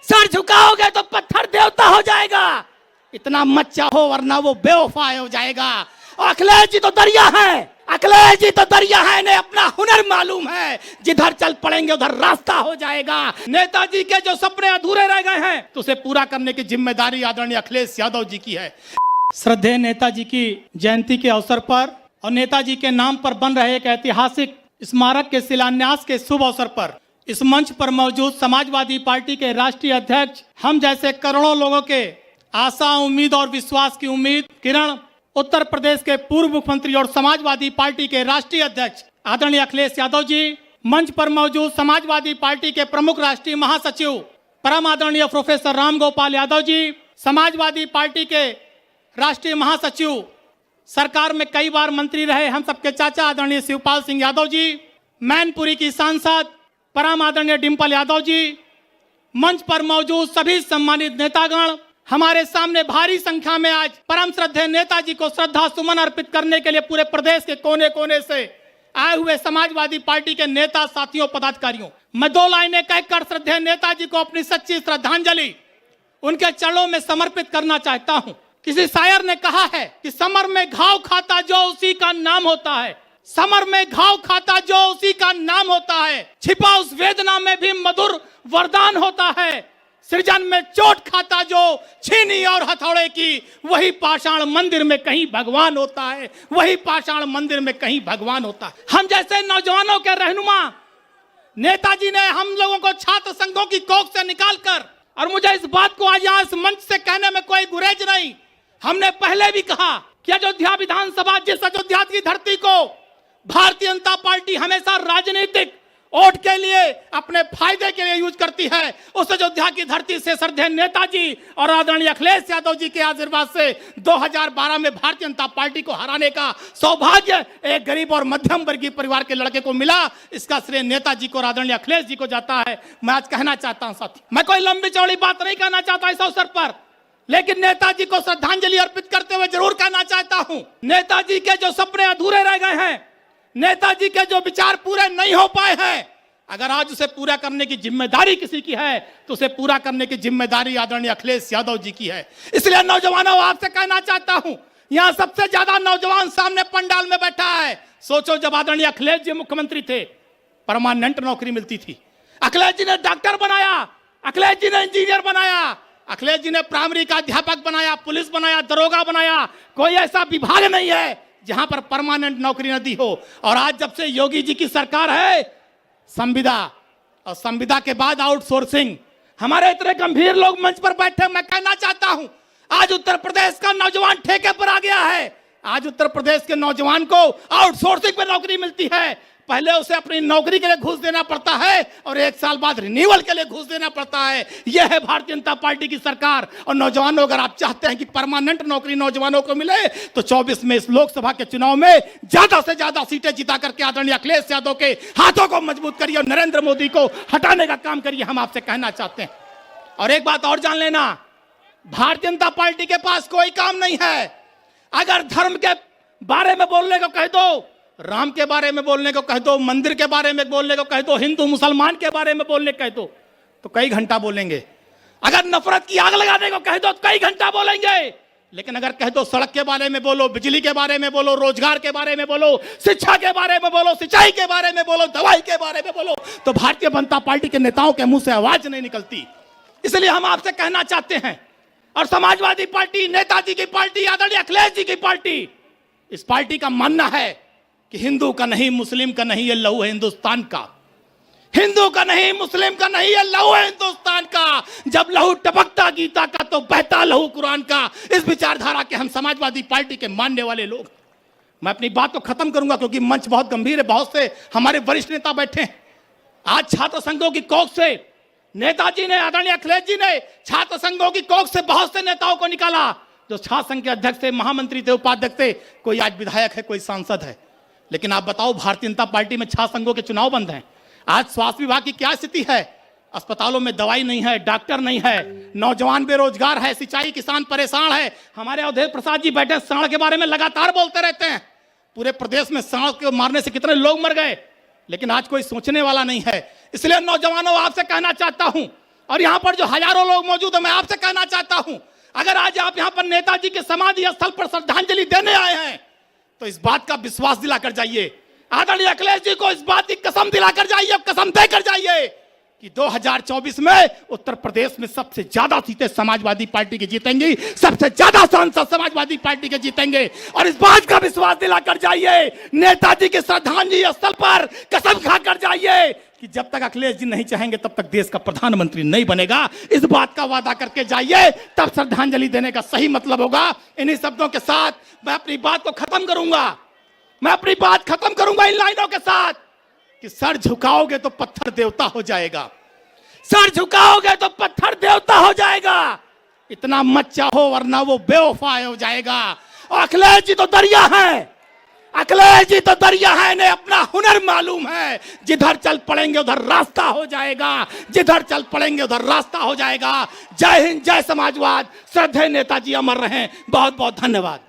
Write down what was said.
Sir झुकाओगे तो पत्थर देवता हो जाएगा। इतना मत चाहो वरना वो बेवफा हो जाएगा। अखिलेश जी तो दरिया है, अखिलेश जी तो दरिया है, इन्हें अपना हुनर मालूम है। जिधर चल पड़ेंगे उधर रास्ता हो जाएगा। नेताजी के जो सपने अधूरे रह गए हैं तो उसे पूरा करने की जिम्मेदारी आदरणीय अखिलेश यादव जी की है। श्रद्धेय नेताजी की जयंती के अवसर पर और नेताजी के नाम पर बन रहे एक ऐतिहासिक स्मारक के शिलान्यास के शुभ अवसर पर इस मंच पर मौजूद समाजवादी पार्टी के राष्ट्रीय अध्यक्ष, हम जैसे करोड़ों लोगों के आशा, उम्मीद और विश्वास की उम्मीद किरण, उत्तर प्रदेश के पूर्व मुख्यमंत्री और समाजवादी पार्टी के राष्ट्रीय अध्यक्ष आदरणीय अखिलेश यादव जी, मंच पर मौजूद समाजवादी पार्टी के प्रमुख राष्ट्रीय महासचिव परम आदरणीय प्रोफेसर राम गोपाल यादव जी, समाजवादी पार्टी के राष्ट्रीय महासचिव, सरकार में कई बार मंत्री रहे हम सबके चाचा आदरणीय शिवपाल सिंह यादव जी, मैनपुरी की सांसद परम आदरणीय डिंपल यादव जी, मंच पर मौजूद सभी सम्मानित नेतागण, हमारे सामने भारी संख्या में आज परम श्रद्धेय नेताजी को श्रद्धा सुमन अर्पित करने के लिए पूरे प्रदेश के कोने कोने से आए हुए समाजवादी पार्टी के नेता साथियों, पदाधिकारियों, मैं दो लाइनें कहकर श्रद्धेय नेताजी को अपनी सच्ची श्रद्धांजलि उनके चरणों में समर्पित करना चाहता हूं। किसी शायर ने कहा है कि समर में घाव खाता जो उसी का नाम होता है, समर में घाव खाता जो उसी का नाम होता है, छिपा उस वेदना में भी मधुर वरदान होता है, सृजन में चोट खाता जो छीनी और हथौड़े की, वही पाषाण मंदिर में कहीं भगवान होता है, वही पाषाण मंदिर में कहीं भगवान होता है। हम जैसे नौजवानों के रहनुमा नेताजी ने हम लोगों को छात्र संघों की कोख से निकालकर, और मुझे इस बात को आज यहाँ इस मंच से कहने में कोई गुरेज नहीं, हमने पहले भी कहा कि अयोध्या विधानसभा, जिस अयोध्या की धरती को भारतीय जनता पार्टी हमेशा राजनीतिक वोट के लिए, अपने फायदे के लिए यूज करती है, उस अयोध्या की धरती से श्रद्धेय नेताजी और आदरणीय अखिलेश यादव जी के आशीर्वाद से 2012 में भारतीय जनता पार्टी को हराने का सौभाग्य एक गरीब और मध्यम वर्गीय परिवार के लड़के को मिला। इसका श्रेय नेताजी को और आदरणीय अखिलेश जी को जाता है। मैं आज कहना चाहता हूं साथी, मैं कोई लंबी चौड़ी बात नहीं कहना चाहता इस अवसर पर, लेकिन नेताजी को श्रद्धांजलि अर्पित करते हुए जरूर कहना चाहता हूं, नेताजी के जो सपने अधूरे रह गए हैं, नेताजी के जो विचार पूरे नहीं हो पाए हैं, अगर आज उसे पूरा करने की जिम्मेदारी किसी की है तो उसे पूरा करने की जिम्मेदारी आदरणीय अखिलेश यादव जी की है। इसलिए नौजवानों, आपसे कहना चाहता हूं, यहां सबसे ज्यादा नौजवान सामने पंडाल में बैठा है। सोचो, जब आदरणीय अखिलेश जी मुख्यमंत्री थे, परमानेंट नौकरी मिलती थी। अखिलेश जी ने डॉक्टर बनाया, अखिलेश जी ने इंजीनियर बनाया, अखिलेश जी ने प्राइमरी का अध्यापक बनाया, पुलिस बनाया, दरोगा बनाया। कोई ऐसा विभाग नहीं है जहां पर परमानेंट नौकरी न दी हो। और आज जब से योगी जी की सरकार है, संविदा और संविदा के बाद आउटसोर्सिंग, हमारे इतने गंभीर लोग मंच पर बैठे, मैं कहना चाहता हूं, आज उत्तर प्रदेश का नौजवान ठेके पर आ गया है। आज उत्तर प्रदेश के नौजवान को आउटसोर्सिंग पे नौकरी मिलती है। पहले उसे अपनी नौकरी के लिए घूस देना पड़ता है और 1 साल बाद रिन्यूअल के लिए घूस देना पड़ता है। यह है भारतीय जनता पार्टी की सरकार। और नौजवानों, अगर आप चाहते हैं कि परमानेंट नौकरी नौजवानों को मिले तो 24 में इस लोकसभा के चुनाव में ज्यादा से ज्यादा सीटें जिता करके आदरणीय अखिलेश यादव के हाथों को मजबूत करिए और नरेंद्र मोदी को हटाने का काम करिए, हम आपसे कहना चाहते हैं। और एक बात और जान लेना, भारतीय जनता पार्टी के पास कोई काम नहीं है। अगर धर्म के बारे में बोलने को कह दो, राम के बारे में बोलने को कह दो, मंदिर के बारे में बोलने को कह दो, हिंदू मुसलमान के बारे में बोलने को कह दो तो कई घंटा बोलेंगे। अगर नफरत की आग लगाने को कह दो तो कई घंटा बोलेंगे। लेकिन अगर कह दो सड़क के बारे में बोलो, बिजली के बारे में बोलो, रोजगार के बारे में बोलो, शिक्षा के बारे में बोलो, सिंचाई के बारे में बोलो, दवाई के बारे में बोलो, तो भारतीय जनता पार्टी के नेताओं के मुंह से आवाज नहीं निकलती। इसलिए हम आपसे कहना चाहते हैं, और समाजवादी पार्टी, नेताजी की पार्टी, आदरणीय अखिलेश जी की पार्टी, इस पार्टी का मानना है कि हिंदू का नहीं, मुस्लिम का नहीं, ये लहू है हिंदुस्तान का। हिंदू का नहीं, मुस्लिम का नहीं, ये लहू है हिंदुस्तान का। जब लहू टपकता गीता का तो बहता लहू कुरान का। इस विचारधारा के हम समाजवादी पार्टी के मानने वाले लोग। मैं अपनी बात को खत्म करूंगा क्योंकि मंच बहुत गंभीर है, बहुत से हमारे वरिष्ठ नेता बैठे हैं। आज छात्र संघों की कोख से नेताजी ने, आदरणीय अखिलेश जी ने छात्र संघों की कोख से बहुत से नेताओं को निकाला, जो छात्र संघ के अध्यक्ष थे, महामंत्री थे, उपाध्यक्ष थे। कोई आज विधायक है, कोई सांसद है। लेकिन आप बताओ, भारतीय जनता पार्टी में छात्र संघों के चुनाव बंद हैं। आज स्वास्थ्य विभाग की क्या स्थिति है? अस्पतालों में दवाई नहीं है, डॉक्टर नहीं है, नौजवान बेरोजगार है, सिंचाई किसान परेशान है। हमारे अवधेश प्रसाद जी बैठे सांड के बारे में लगातार बोलते रहते हैं। पूरे प्रदेश में सांड के मारने से कितने लोग मर गए, लेकिन आज कोई सोचने वाला नहीं है। इसलिए नौजवानों, आपसे कहना चाहता हूं, और यहां पर जो हजारों लोग मौजूद हैं, मैं आपसे कहना चाहता हूं, अगर आज आप यहां पर नेताजी के समाधि स्थल पर श्रद्धांजलि देने आए हैं तो इस बात का विश्वास दिलाकर जाइए, आदरणीय अखिलेश जी को इस बात की कसम दिलाकर जाइए, कसम देकर जाइए कि 2024 में उत्तर प्रदेश में सबसे ज्यादा सीटें समाजवादी पार्टी की जीतेंगी, सबसे ज्यादा सांसद समाजवादी पार्टी के जीतेंगे। और इस बात का विश्वास दिलाकर जाइए, नेताजी के श्रद्धांजलि स्थल पर कसम खाकर जाइए कि जब तक अखिलेश जी नहीं चाहेंगे तब तक देश का प्रधानमंत्री नहीं बनेगा। इस बात का वादा करके जाइए, तब श्रद्धांजलि देने का सही मतलब होगा। इन्हीं शब्दों के साथ मैं अपनी बात को खत्म करूंगा। मैं अपनी बात खत्म करूंगा इन लाइनों के साथ कि सर झुकाओगे तो पत्थर देवता हो जाएगा, सर झुकाओगे तो पत्थर देवता हो जाएगा। इतना मत चाहो वरना वो बेवफा हो जाएगा। और अखिलेश जी तो दरिया है, अखिलेश जी तो दरिया है, इन्हें अपना हुनर मालूम है। जिधर चल पड़ेंगे उधर रास्ता हो जाएगा, जिधर चल पड़ेंगे उधर रास्ता हो जाएगा। जय हिंद, जय समाजवाद, श्रद्धेय नेताजी अमर रहें। बहुत बहुत धन्यवाद।